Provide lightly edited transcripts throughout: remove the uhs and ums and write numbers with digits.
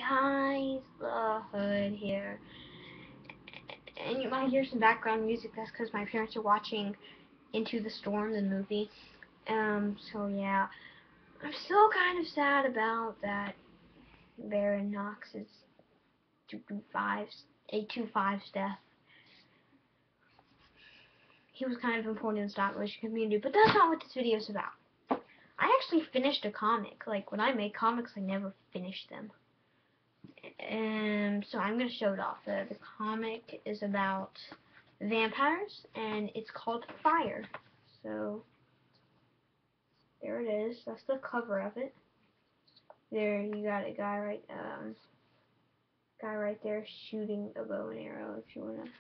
guys, the Hood here, and you might hear some background music. That's because my parents are watching Into the Storm, the movie. So yeah, I'm still kind of sad about that Baron Knox's 825's death. He was kind of important in the stop motion community, but that's not what this video is about. I actually finished a comic. Like, when I make comics, I never finish them. So I'm going to show it off. The comic is about vampires, and it's called Fire. So, there it is. That's the cover of it. There, you got a guy right there shooting a bow and arrow, if you want to.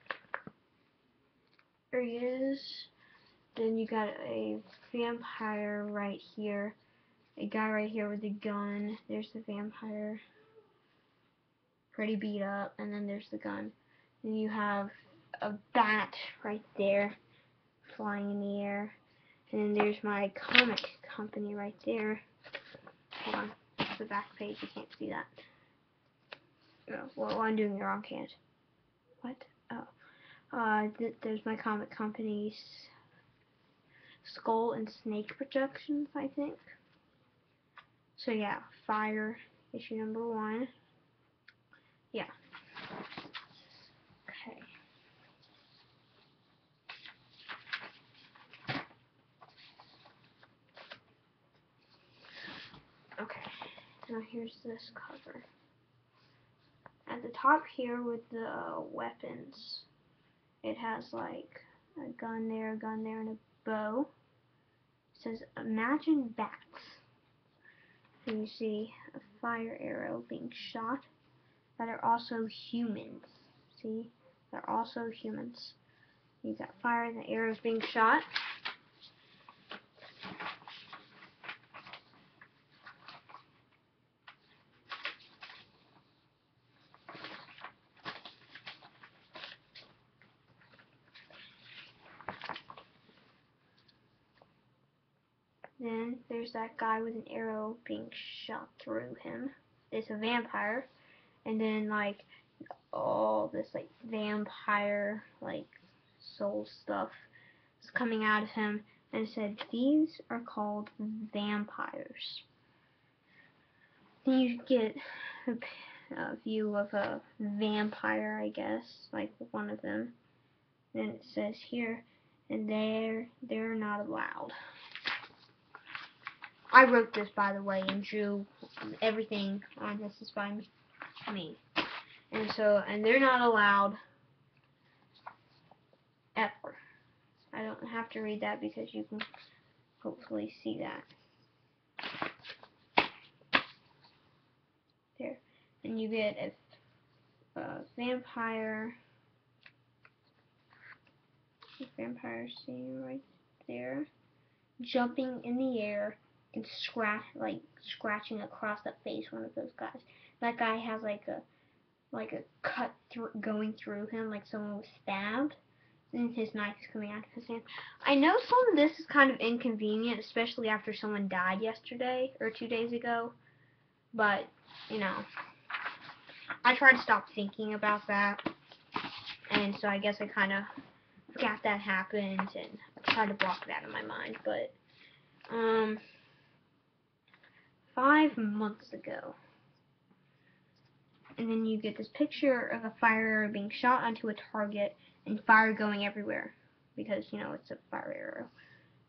There he is. Then you got a vampire right here. A guy right here with a gun. There's the vampire. Pretty beat up. And then there's the gun. Then you have a bat right there flying in the air. And then there's my comic company right there. Hold on. That's the back page. You can't see that. Oh, well, I'm doing the wrong hand. What? Oh. There's my comic company's Skull and Snake Productions, I think. So yeah, Fire, issue number 1. Yeah. Okay. Okay. Now here's this cover. At the top here with the weapons, it has like a gun there, and a bow. It says, "Imagine bats." And you see a fire arrow being shot that are also humans. See? They're also humans. You got fire and the arrows being shot. Then there's that guy with an arrow being shot through him. It's a vampire. And then like all this like vampire like soul stuff is coming out of him, and it said these are called vampires. Then you get a view of a vampire, I guess, like one of them. Then it says here, and they're not allowed. I wrote this, by the way, and drew everything on this is by me. And they're not allowed ever. I don't have to read that because you can hopefully see that. There. And you get a vampire scene right there, jumping in the air and scratching across the face one of those guys. That guy has like a cut going through him, like someone was stabbed, and his knife is coming out of his hand. I know some of this is kind of inconvenient, especially after someone died yesterday or 2 days ago, but you know, I try to stop thinking about that, and so I guess I kind of forgot that happened, and I try to block it out of my mind. But 5 months ago, and then you get this picture of a fire arrow being shot onto a target and fire going everywhere because, you know, it's a fire arrow.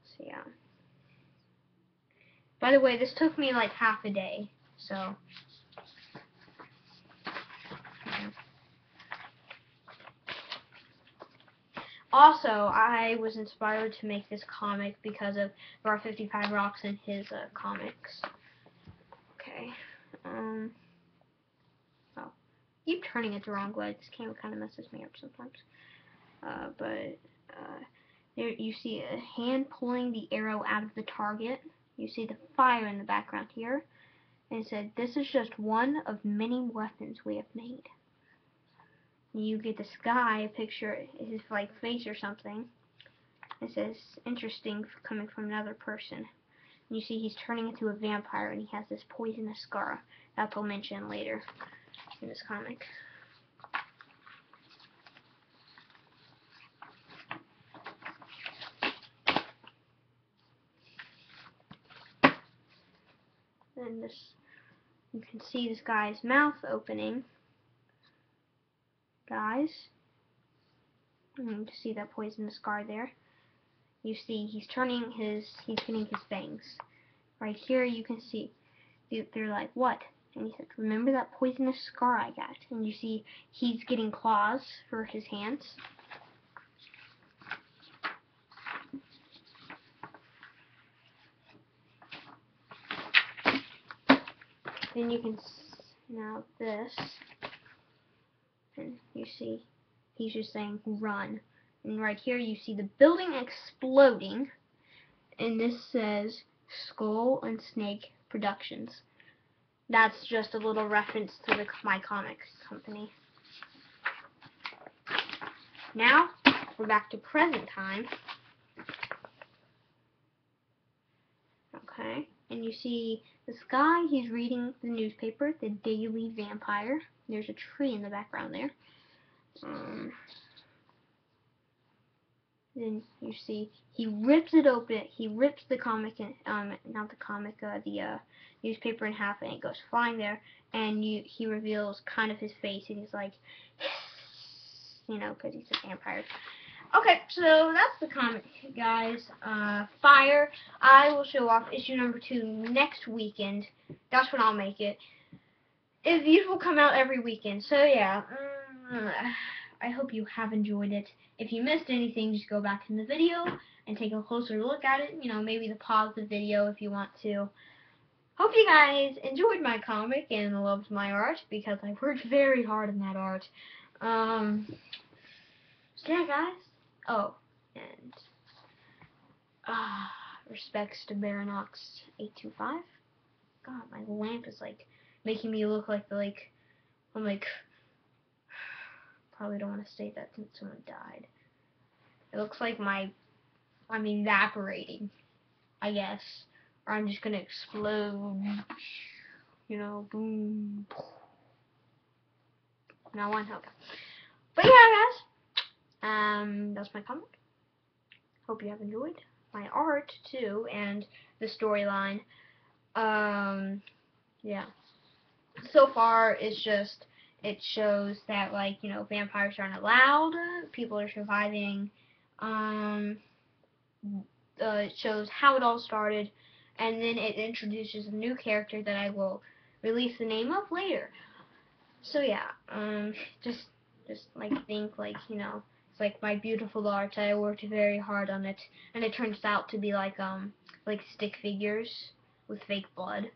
So yeah. By the way, this took me like half a day, so yeah. Also, I was inspired to make this comic because of Bar55 Rocks and his comics. Okay. Oh, keep turning it the wrong way. This camera kind of messes me up sometimes. There you see a hand pulling the arrow out of the target. You see the fire in the background here. And it said, "This is just one of many weapons we have made." You get this guy, a picture, his like face or something. It says, "Interesting coming from another person." And you see he's turning into a vampire and he has this poisonous scar that they'll mention later. in this comic. And this, you can see this guy's mouth opening. Guys, you can see that poisonous scar there. You see he's getting his fangs. Right here you can see, they're like, what? And he said, remember that poisonous scar I got? And you see he's getting claws for his hands. Then you can, now this, and you see he's just saying run. And right here you see the building exploding, and this says Skull and Snake Productions. That's just a little reference to my comics company. Now we're back to present time. Okay, and you see this guy, he's reading the newspaper, the Daily Vampire. There's a tree in the background there. Then you see he rips it open. He rips the comic, not the comic, the newspaper in half, and it goes flying there. And he reveals kind of his face, and he's like, you know, because he's a vampire. Okay, so that's the comic, guys. Fire. I will show off issue number 2 next weekend. That's when I'll make it. These will come out every weekend. So yeah, I hope you have enjoyed it. If you missed anything, just go back in the video and take a closer look at it. You know, maybe pause the video if you want to. Hope you guys enjoyed my comic and loved my art, because I worked very hard on that art. So yeah, guys. Oh, and respects to Baronox 825. God, my lamp is like making me look like I'm like, probably don't want to say that since someone died. It looks like I'm evaporating, I guess, or I'm just gonna explode. You know, boom. Now one, okay. But yeah, guys. That's my comic. Hope you have enjoyed my art too, and the storyline. Yeah. So far, it's just, it shows that, like, you know, vampires aren't allowed. People are surviving. It shows how it all started, and then it introduces a new character that I will release the name of later. So yeah, just like think, like, you know, it's like my beautiful art. I worked very hard on it, and it turns out to be like stick figures with fake blood.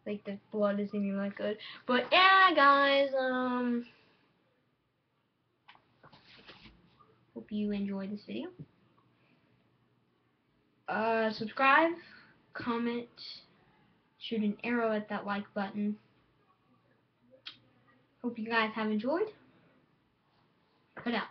Like the blood isn't even that good. But yeah, guys, hope you enjoyed this video. Subscribe, comment, shoot an arrow at that like button. Hope you guys have enjoyed. Put out.